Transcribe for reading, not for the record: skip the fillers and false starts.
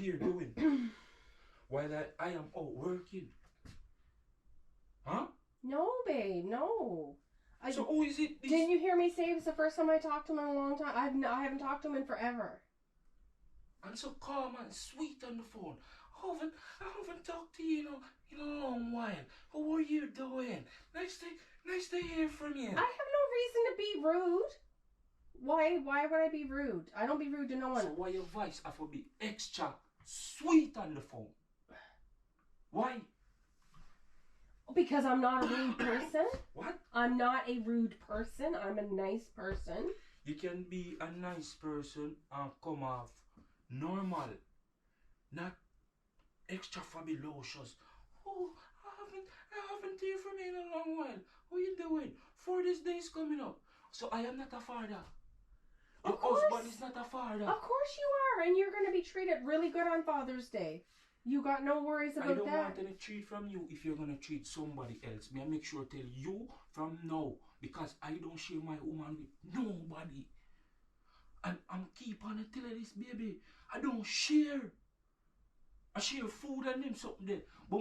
here doing while I am out working? Huh? No, babe, no. So who is it? Didn't you hear me say it was the first time I talked to him in a long time? I haven't talked to him in forever. I'm so calm and sweet on the phone. I haven't talked to you in a long while. How are you doing? Nice to hear from you. I have no reason to be rude. Why would I be rude? I don't be rude to no one. So why your voice have to be extra sweet on the phone? Why? Because I'm not a rude person. What? I'm not a rude person. I'm a nice person. You can be a nice person and come off normal, not extra fabulous. Oh, I haven't heard from you in a long while. How you doing? Father's Day is coming up, so I am not a father. Your husband is not a father. Of course you are, and you're going to be treated really good on Father's Day. You got no worries about that. I don't want any treat from you if you're going to treat somebody else. May I make sure to tell you from now, because I don't share my woman with nobody. And I'm keep on telling this baby, I don't share. I share food and them something there. But